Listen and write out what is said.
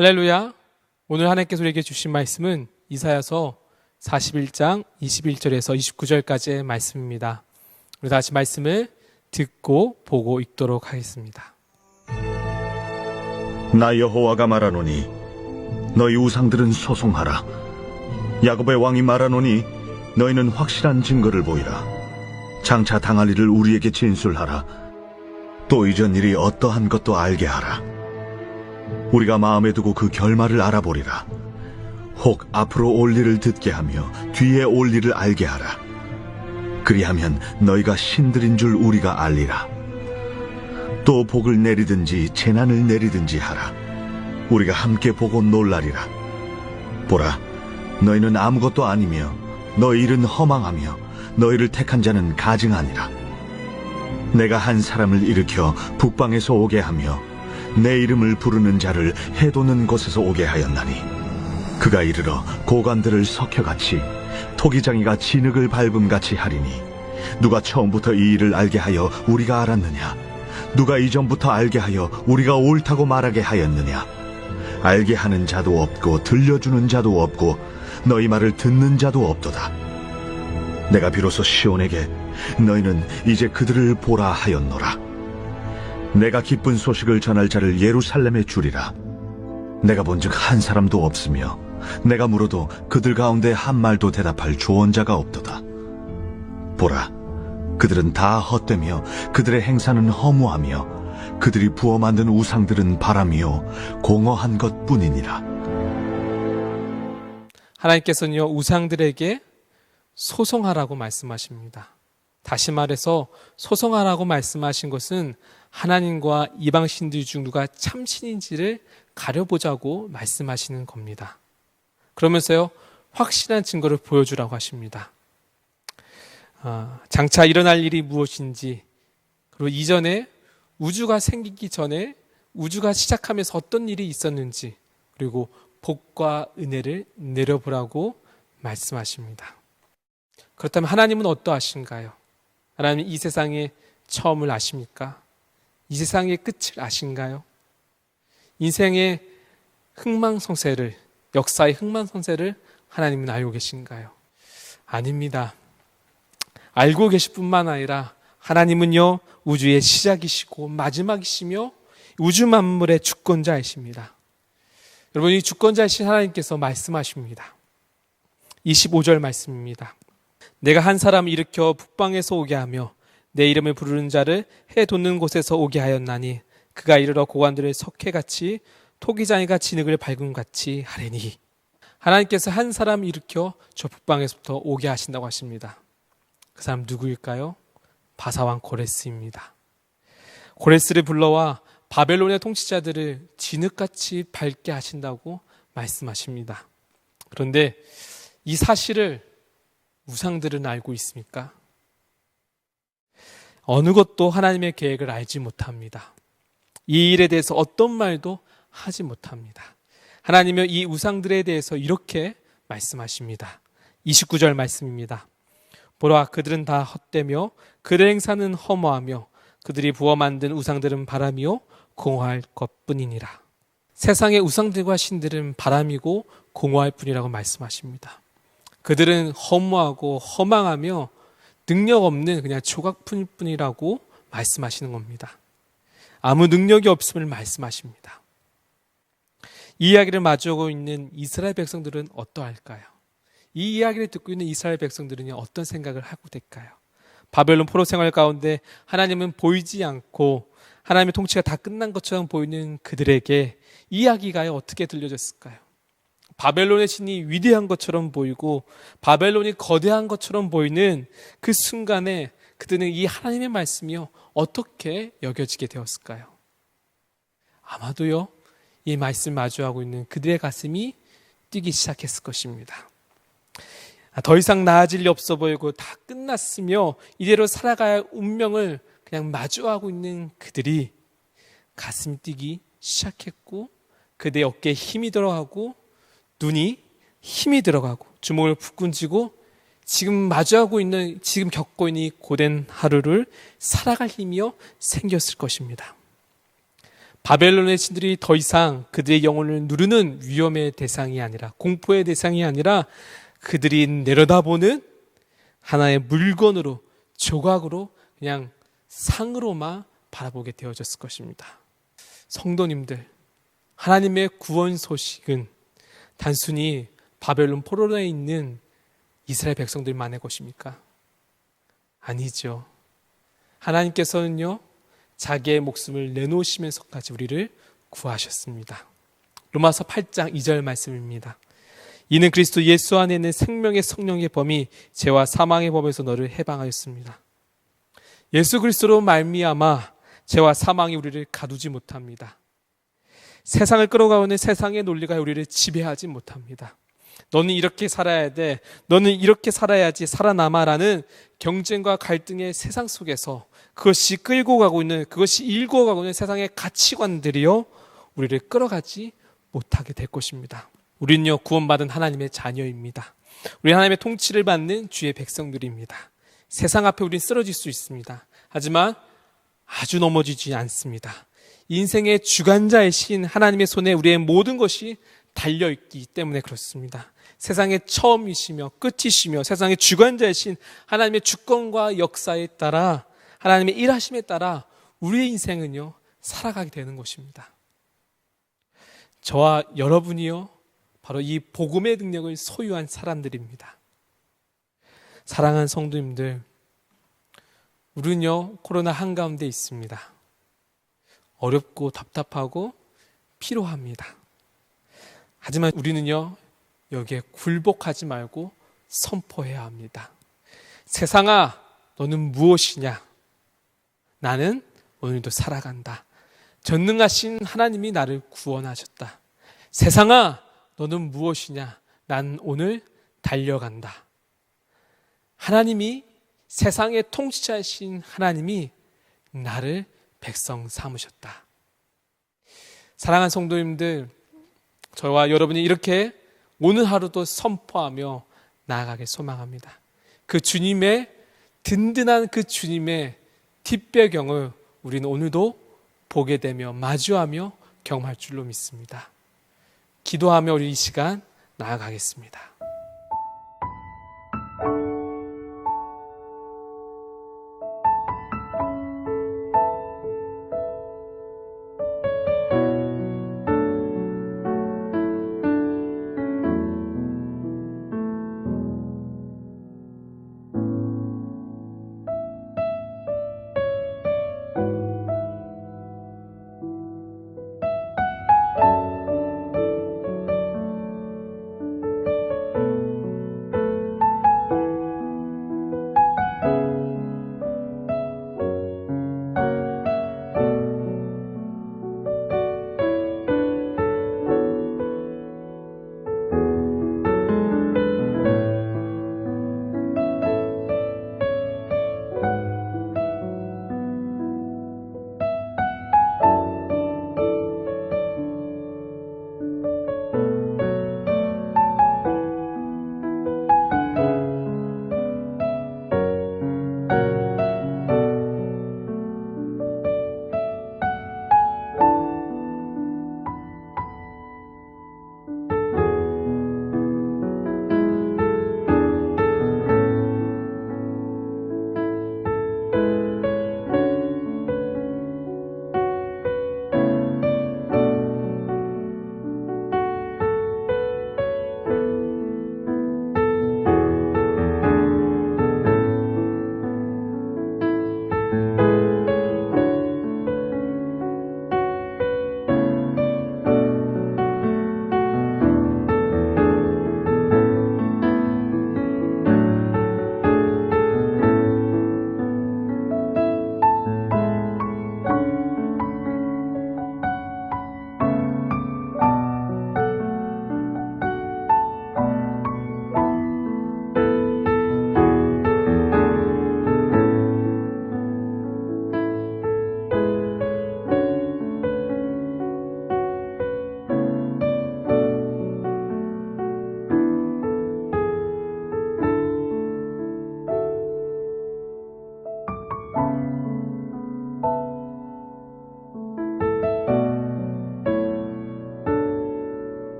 할렐루야. 오늘 하나님께서 우리에게 주신 말씀은 이사야서 41장 21절에서 29절까지의 말씀입니다. 우리 다시 말씀을 듣고 보고 읽도록 하겠습니다. 나 여호와가 말하노니 너희 우상들은 소송하라. 야곱의 왕이 말하노니 너희는 확실한 증거를 보이라. 장차 당할 일을 우리에게 진술하라. 또 이전 일이 어떠한 것도 알게 하라. 우리가 마음에 두고 그 결말을 알아보리라. 혹 앞으로 올 일을 듣게 하며 뒤에 올 일을 알게 하라. 그리하면 너희가 신들인 줄 우리가 알리라. 또 복을 내리든지 재난을 내리든지 하라. 우리가 함께 보고 놀라리라. 보라, 너희는 아무것도 아니며 너희 일은 허망하며 너희를 택한 자는 가증하니라. 내가 한 사람을 일으켜 북방에서 오게 하며 내 이름을 부르는 자를 해도는 곳에서 오게 하였나니 그가 이르러 고관들을 석혀같이 토기장이가 진흙을 밟음같이 하리니 누가 처음부터 이 일을 알게 하여 우리가 알았느냐? 누가 이전부터 알게 하여 우리가 옳다고 말하게 하였느냐? 알게 하는 자도 없고 들려주는 자도 없고 너희 말을 듣는 자도 없도다. 내가 비로소 시온에게 너희는 이제 그들을 보라 하였노라. 내가 기쁜 소식을 전할 자를 예루살렘에 주리라. 내가 본즉 한 사람도 없으며 내가 물어도 그들 가운데 한 말도 대답할 조언자가 없도다. 보라, 그들은 다 헛되며 그들의 행사는 허무하며 그들이 부어 만든 우상들은 바람이요 공허한 것뿐이니라. 하나님께서는요, 우상들에게 소송하라고 말씀하십니다. 다시 말해서 소송하라고 말씀하신 것은 하나님과 이방신들 중 누가 참신인지를 가려보자고 말씀하시는 겁니다. 그러면서요, 확실한 증거를 보여주라고 하십니다. 장차 일어날 일이 무엇인지, 그리고 이전에 우주가 생기기 전에 우주가 시작하면서 어떤 일이 있었는지, 그리고 복과 은혜를 내려보라고 말씀하십니다. 그렇다면 하나님은 어떠하신가요? 하나님은 이 세상의 처음을 아십니까? 이 세상의 끝을 아신가요? 인생의 흥망성쇠를, 역사의 흥망성쇠를 하나님은 알고 계신가요? 아닙니다. 알고 계실 뿐만 아니라 하나님은요, 우주의 시작이시고 마지막이시며 우주 만물의 주권자이십니다. 여러분, 이 주권자이신 하나님께서 말씀하십니다. 25절 말씀입니다. 내가 한 사람을 일으켜 북방에서 오게 하며 내 이름을 부르는 자를 해 돋는 곳에서 오게 하였나니 그가 이르러 고관들을 석회같이 토기장이가 진흙을 밟음같이 하리니. 하나님께서 한 사람을 일으켜 저 북방에서부터 오게 하신다고 하십니다. 그 사람 누구일까요? 바사왕 고레스입니다. 고레스를 불러와 바벨론의 통치자들을 진흙같이 밟게 하신다고 말씀하십니다. 그런데 이 사실을 우상들은 알고 있습니까? 어느 것도 하나님의 계획을 알지 못합니다. 이 일에 대해서 어떤 말도 하지 못합니다. 하나님은 이 우상들에 대해서 이렇게 말씀하십니다. 29절 말씀입니다. 보라, 그들은 다 헛되며 그들의 행사는 허무하며 그들이 부어 만든 우상들은 바람이요 공허할 것뿐이니라. 세상의 우상들과 신들은 바람이고 공허할 뿐이라고 말씀하십니다. 그들은 허무하고 허망하며 능력 없는 그냥 조각뿐일 뿐이라고 말씀하시는 겁니다. 아무 능력이 없음을 말씀하십니다. 이 이야기를 마주하고 있는 이스라엘 백성들은 어떠할까요? 이 이야기를 듣고 있는 이스라엘 백성들은 어떤 생각을 하고 될까요? 바벨론 포로 생활 가운데 하나님은 보이지 않고 하나님의 통치가 다 끝난 것처럼 보이는 그들에게 이야기가 어떻게 들려졌을까요? 바벨론의 신이 위대한 것처럼 보이고 바벨론이 거대한 것처럼 보이는 그 순간에 그들은 이 하나님의 말씀이요 어떻게 여겨지게 되었을까요? 아마도요, 이 말씀 마주하고 있는 그들의 가슴이 뛰기 시작했을 것입니다. 더 이상 나아질 리 없어 보이고 다 끝났으며 이대로 살아가야 할 운명을 그냥 마주하고 있는 그들이 가슴이 뛰기 시작했고 그들의 어깨에 힘이 들어가고 눈이 힘이 들어가고 주먹을 푹 쥐고 지금 마주하고 있는, 지금 겪고 있는 이 고된 하루를 살아갈 힘이요 생겼을 것입니다. 바벨론의 신들이 더 이상 그들의 영혼을 누르는 위험의 대상이 아니라, 공포의 대상이 아니라 그들이 내려다보는 하나의 물건으로, 조각으로, 그냥 상으로만 바라보게 되어졌을 것입니다. 성도님들, 하나님의 구원 소식은 단순히 바벨론 포로에 있는 이스라엘 백성들만의 것입니까? 아니죠. 하나님께서는요, 자기의 목숨을 내놓으시면서까지 우리를 구하셨습니다. 로마서 8장 2절 말씀입니다. 이는 그리스도 예수 안에 있는 생명의 성령의 범이 죄와 사망의 법에서 너를 해방하였습니다. 예수 그리스도로 말미암아 죄와 사망이 우리를 가두지 못합니다. 세상을 끌어가오는 세상의 논리가 우리를 지배하지 못합니다. 너는 이렇게 살아야 돼, 너는 이렇게 살아야지 살아남아라는 경쟁과 갈등의 세상 속에서 그것이 끌고 가고 있는, 그것이 일구어가고 있는 세상의 가치관들이요, 우리를 끌어가지 못하게 될 것입니다. 우리는요, 구원받은 하나님의 자녀입니다. 우리 하나님의 통치를 받는 주의 백성들입니다. 세상 앞에 우리는 쓰러질 수 있습니다. 하지만 아주 넘어지지 않습니다. 인생의 주관자이신 하나님의 손에 우리의 모든 것이 달려있기 때문에 그렇습니다. 세상의 처음이시며 끝이시며 세상의 주관자이신 하나님의 주권과 역사에 따라, 하나님의 일하심에 따라 우리의 인생은요, 살아가게 되는 것입니다. 저와 여러분이요, 바로 이 복음의 능력을 소유한 사람들입니다. 사랑하는 성도님들, 우리는요, 코로나 한가운데 있습니다. 어렵고 답답하고 피로합니다. 하지만 우리는요, 여기에 굴복하지 말고 선포해야 합니다. 세상아, 너는 무엇이냐? 나는 오늘도 살아간다. 전능하신 하나님이 나를 구원하셨다. 세상아, 너는 무엇이냐? 난 오늘 달려간다. 하나님이, 세상의 통치자이신 하나님이 나를 백성 삼으셨다. 사랑하는 성도님들, 저와 여러분이 이렇게 오늘 하루도 선포하며 나아가길 소망합니다. 그 주님의 든든한 그 주님의 뒷배경을 우리는 오늘도 보게 되며 마주하며 경험할 줄로 믿습니다. 기도하며 우리 이 시간 나아가겠습니다.